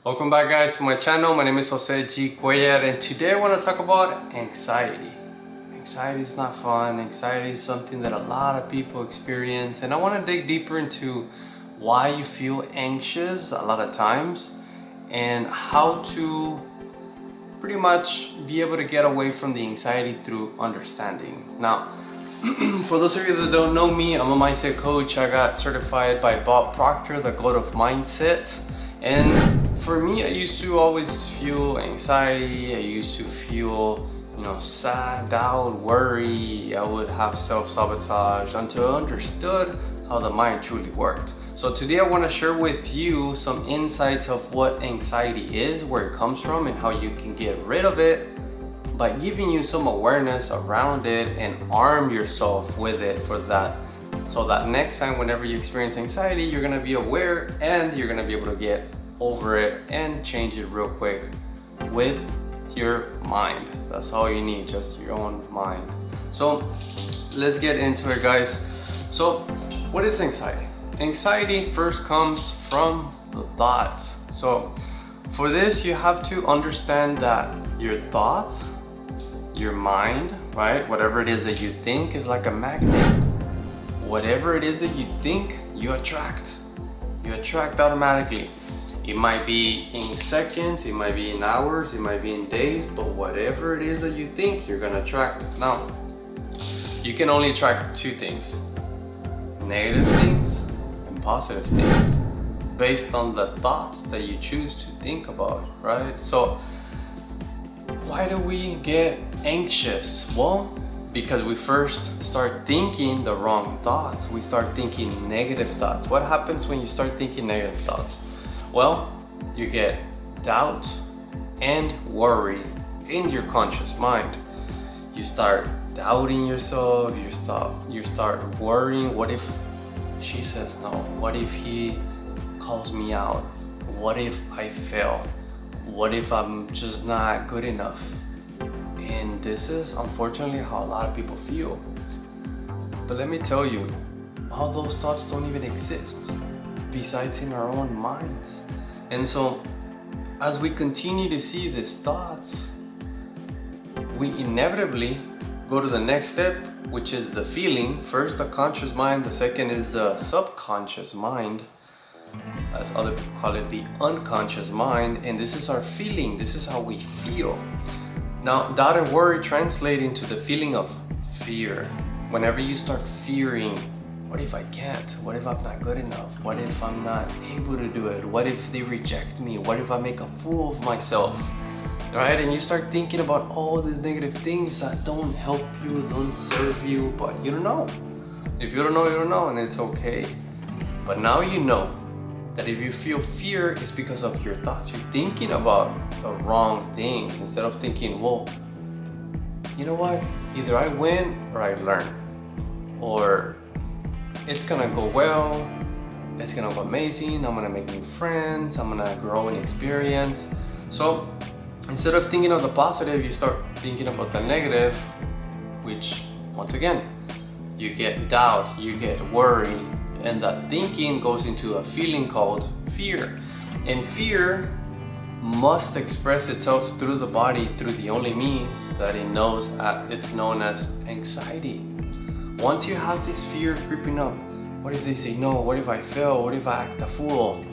Welcome back, guys, to my channel. My name is Jose G. Cuellar, and today I want to talk about anxiety. Anxiety is not fun. Anxiety is something that a lot of people experience, and I want to dig deeper into why you feel anxious a lot of times and how to pretty much be able to get away from the anxiety through understanding. Now, for those of you that don't know me, I'm a mindset coach. I got certified by Bob Proctor, the GOAT of Mindset. And for me, I used to always feel anxiety. I used to feel, sad, doubt, worry. I would have self-sabotage until I understood how the mind truly worked. So today I want to share with you some insights of what anxiety is, where it comes from, and how you can get rid of it by giving you some awareness around it and arm yourself with it for that. So that next time, whenever you experience anxiety, you're gonna be aware and you're gonna be able to get over it and change it real quick with your mind. That's all you need, just your own mind. So let's get into it, guys. So what is anxiety? Anxiety first comes from the thoughts. So for this, you have to understand that your thoughts, your mind, right? Whatever it is that you think is like a magnet. Whatever it is that you think, you attract. You attract automatically. It might be in seconds, it might be in hours, it might be in days, but whatever it is that you think, you're gonna attract. Now, you can only attract two things: negative things and positive things, based on the thoughts that you choose to think about, right? So, why do we get anxious? Well, because we first start thinking the wrong thoughts. We start thinking negative thoughts. What happens when you start thinking negative thoughts? Well, you get doubt and worry in your conscious mind. You start doubting yourself. You start worrying. What if she says no? What if he calls me out? What if I fail? What if I'm just not good enough? And this is unfortunately how a lot of people feel. But let me tell you, all those thoughts don't even exist besides in our own minds. And so as we continue to see these thoughts, we inevitably go to the next step, which is the feeling. First the conscious mind, the second is the subconscious mind, as other people call it, the unconscious mind. And this is our feeling. This is how we feel. Now, doubt and worry translate into the feeling of fear. Whenever you start fearing, what if I can't? What if I'm not good enough? What if I'm not able to do it? What if they reject me? What if I make a fool of myself? Right? And you start thinking about all these negative things that don't help you, don't serve you, but you don't know. If you don't know, you don't know, and it's okay. But now you know that if you feel fear, it's because of your thoughts. You're thinking about the wrong things instead of thinking, well, you know what? Either I win or I learn. Or it's gonna go well, it's gonna go amazing, I'm gonna make new friends, I'm gonna grow in experience. So instead of thinking of the positive, you start thinking about the negative, which once again, you get doubt, you get worry, and that thinking goes into a feeling called fear. And fear must express itself through the body through the only means that it knows. It's known as anxiety. Once you have this fear creeping up, what if they say no? What if I fail? What if I act a fool?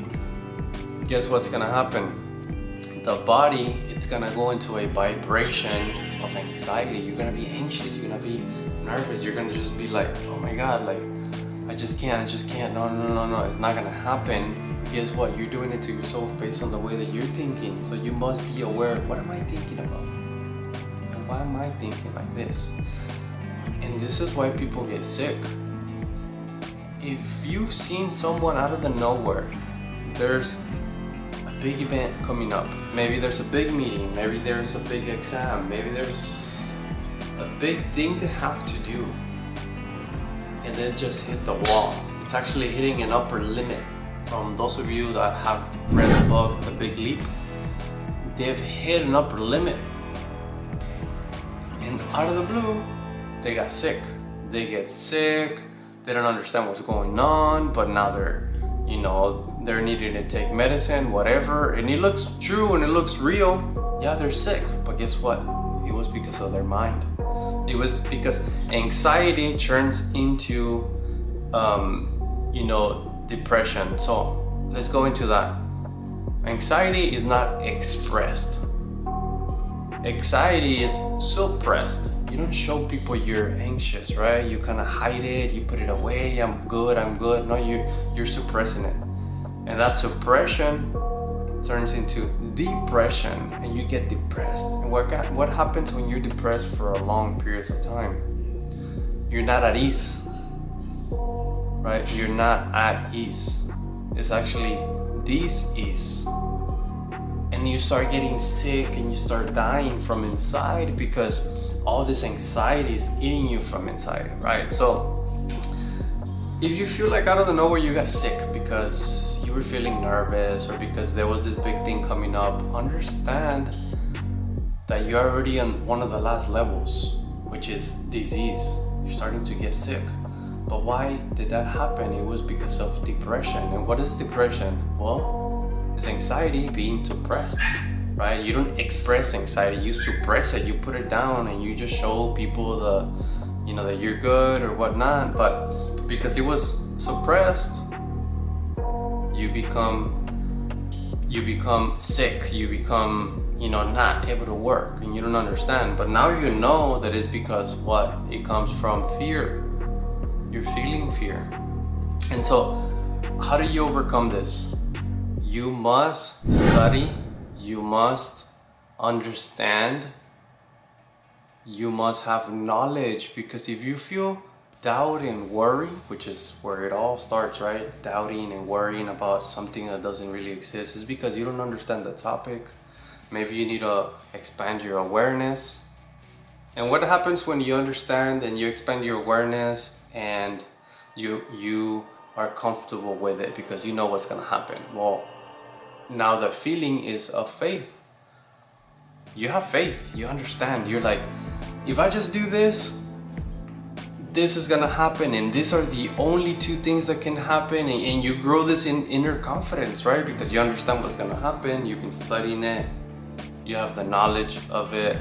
Guess what's gonna happen? The body, it's gonna go into a vibration of anxiety. You're gonna be anxious, you're gonna be nervous, you're gonna just be like, oh my God, like, I just can't, no, it's not gonna happen. Guess what? You're doing it to yourself based on the way that you're thinking. So you must be aware, what am I thinking about? And why am I thinking like this? And this is why people get sick. If you've seen someone out of the nowhere, there's a big event coming up. Maybe there's a big meeting, maybe there's a big exam, maybe there's a big thing to have to do. And then just hit the wall. It's actually hitting an upper limit. From those of you that have read the book, The Big Leap, they've hit an upper limit. And out of the blue, they got sick. They get sick, they don't understand what's going on, but now they're, they're needing to take medicine, whatever, and it looks true and it looks real. Yeah, they're sick, but guess what? It was because of their mind. It was because anxiety turns into, depression. So let's go into that. Anxiety is not expressed. Anxiety is suppressed. You don't show people you're anxious, right? You kind of hide it, you put it away. I'm good. No, you're suppressing it. And that suppression turns into depression, and you get depressed. And what happens when you're depressed for a long periods of time? You're not at ease, right? You're not at ease. It's actually dis-ease. And you start getting sick and you start dying from inside because all this anxiety is eating you from inside, right? So if you feel like out of the nowhere you got sick because you were feeling nervous or because there was this big thing coming up, understand that you're already on one of the last levels, which is disease. You're starting to get sick. But why did that happen? It was because of depression. And what is depression? Well, it's anxiety being suppressed, right? You don't express anxiety, you suppress it, you put it down, and you just show people that you're good or whatnot. But because it was suppressed, you become sick, you become not able to work, and you don't understand. But now you know that it's because what? It comes from fear. You're feeling fear. And so how do you overcome this? You must study, you must understand, you must have knowledge, because if you feel doubt and worry, which is where it all starts, right? Doubting and worrying about something that doesn't really exist, is because you don't understand the topic. Maybe you need to expand your awareness. And what happens when you understand and you expand your awareness and you are comfortable with it because you know what's going to happen? Well, now the feeling is of faith. You have faith, you understand. You're like, if I just do this, this is gonna happen, and these are the only two things that can happen, and you grow this in inner confidence, right? Because you understand what's gonna happen, you've been studying it, you have the knowledge of it,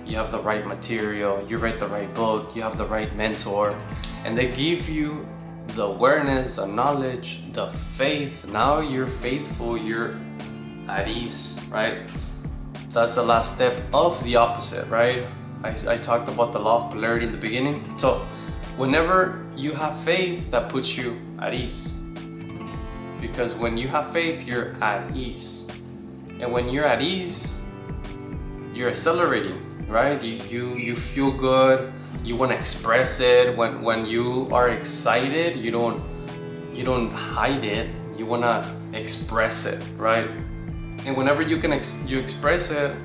you have the right material, you read the right book, you have the right mentor, and they give you the awareness, the knowledge, the faith. Now you're faithful, you're at ease, right? That's the last step of the opposite, right? I talked about the law of polarity in the beginning. So whenever you have faith, that puts you at ease. Because when you have faith, you're at ease. And when you're at ease, you're accelerating, right? You feel good. You want to express it. When you are excited, you don't hide it. You want to express it, right? And whenever you express it,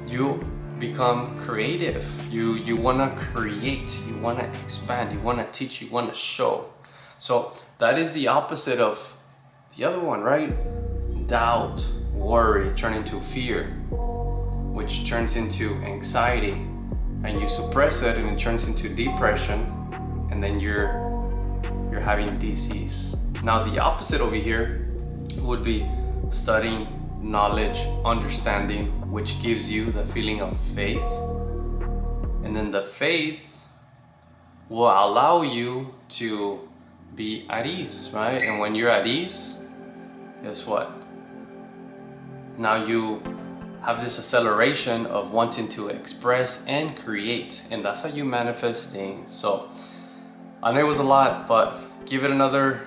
you become creative. You want to create. You want to expand. You want to teach. You want to show. So that is the opposite of the other one, right? Doubt, worry turn into fear, which turns into anxiety, and you suppress it and it turns into depression, and then you're having disease. Now the opposite over here would be studying, knowledge, understanding, which gives you the feeling of faith, and then the faith will allow you to be at ease, right? And when you're at ease, guess what? Now you have this acceleration of wanting to express and create, and that's how you manifest things. So I know it was a lot, but give it another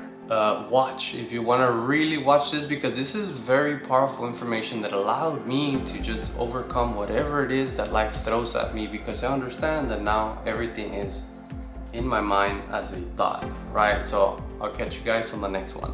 watch if you want to really watch this, because this is very powerful information that allowed me to just overcome whatever it is that life throws at me, because I understand that now everything is in my mind as a thought, right? So I'll catch you guys on the next one.